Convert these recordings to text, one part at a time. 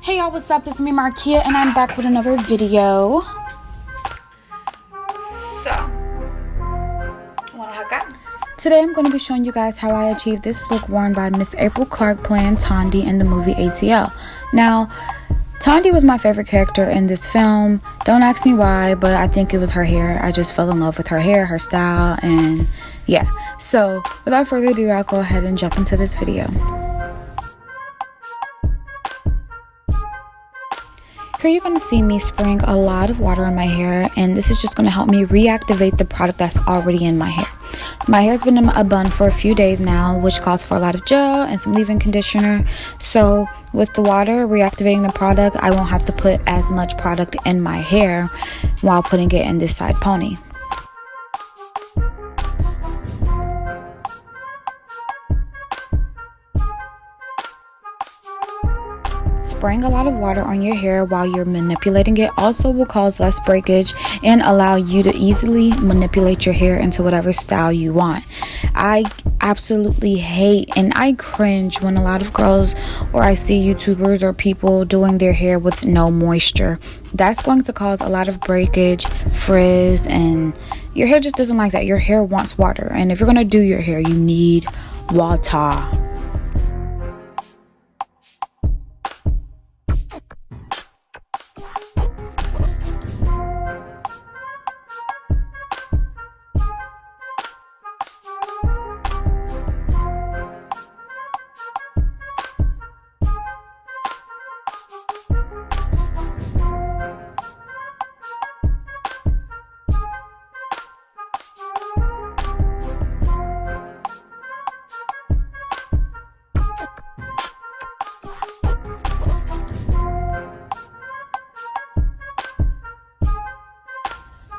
Hey y'all, what's up? It's me, Markia, and I'm back with another video. Today I'm going to be showing you guys how I achieved this look worn by Miss April Clark playing Tondie in the movie ATL. Now, Tondie was my favorite character in this film. Don't ask me why, but I think it was her hair. I just fell in love with her hair, her style, and yeah. So, without further ado, I'll go ahead and jump into this video. Here you're going to see me spraying a lot of water in my hair, and this is just going to help me reactivate the product that's already in my hair. My hair's been in a bun for a few days now, which calls for a lot of gel and some leave-in conditioner. So with the water reactivating the product, I won't have to put as much product in my hair while putting it in this side pony. Spraying a lot of water on your hair while you're manipulating it also will cause less breakage and allow you to easily manipulate your hair into whatever style you want. I absolutely hate and I cringe when a lot of girls, or I see YouTubers or people doing their hair with no moisture. That's going to cause a lot of breakage, frizz, and your hair just doesn't like that. Your hair wants water, and if you're going to do your hair, you need water.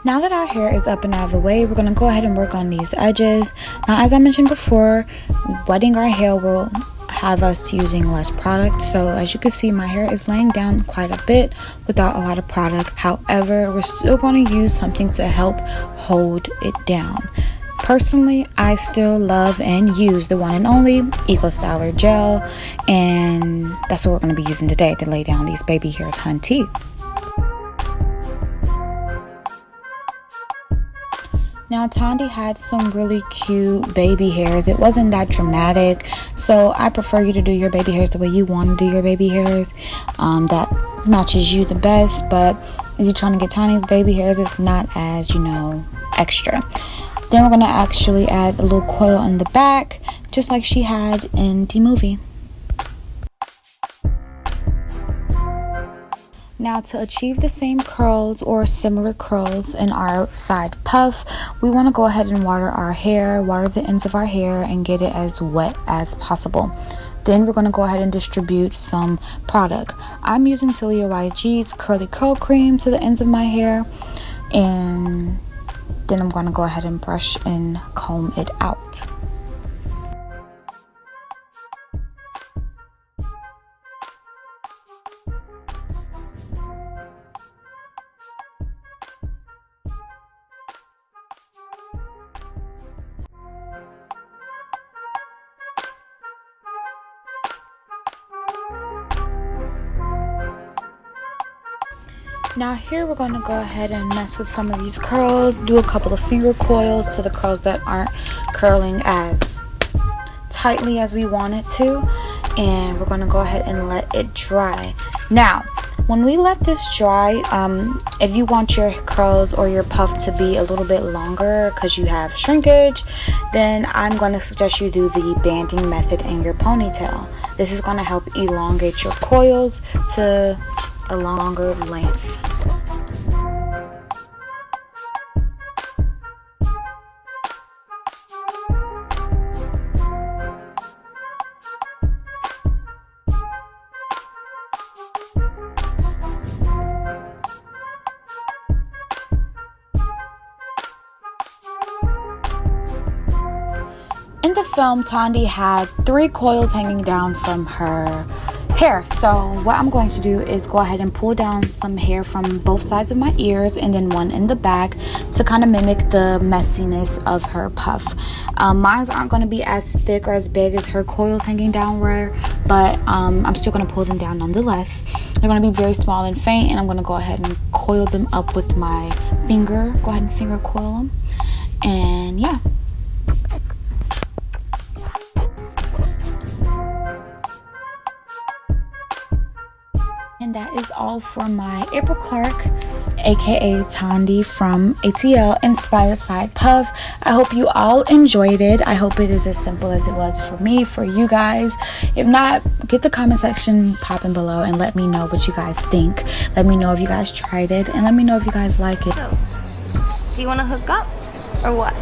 Now that our hair is up and out of the way, we're going to go ahead and work on these edges. Now, as I mentioned before, wetting our hair will have us using less product. So as you can see, my hair is laying down quite a bit without a lot of product. However, we're still going to use something to help hold it down. Personally, I still love and use the one and only Eco Styler gel. And that's what we're going to be using today to lay down these baby hairs, hunty. Now, Tondie had some really cute baby hairs. It wasn't that dramatic, so I prefer you to do your baby hairs the way you want to do your baby hairs. That matches you the best, but if you're trying to get Tondie's baby hairs, it's not as, extra. Then we're going to actually add a little coil in the back, just like she had in the movie. Now, to achieve the same curls or similar curls in our side puff, we want to go ahead and water our hair, water the ends of our hair, and get it as wet as possible. Then we're going to go ahead and distribute some product. I'm using Talia YG's Curly Curl Cream to the ends of my hair, and then I'm going to go ahead and brush and comb it out. Now here we're going to go ahead and mess with some of these curls, do a couple of finger coils to the curls that aren't curling as tightly as we want it to, and we're going to go ahead and let it dry. Now, when we let this dry, if you want your curls or your puff to be a little bit longer because you have shrinkage, then I'm going to suggest you do the banding method in your ponytail. This is going to help elongate your coils to a longer length. In the film, Tondie had 3 coils hanging down from her hair. So what I'm going to do is go ahead and pull down some hair from both sides of my ears and then one in the back to kind of mimic the messiness of her puff. Mine aren't going to be as thick or as big as her coils hanging downward, but I'm still going to pull them down nonetheless. They're going to be very small and faint, and I'm going to go ahead and coil them up with my finger. Go ahead and finger coil them, and yeah. And that is all for my April Clark, aka Tondie from ATL Inspired Side Puff. I hope you all enjoyed it. I hope it is as simple as it was for me, for you guys. If not, get the comment section popping below and let me know what you guys think. Let me know if you guys tried it, and let me know if you guys like it. So, do you want to hook up or what?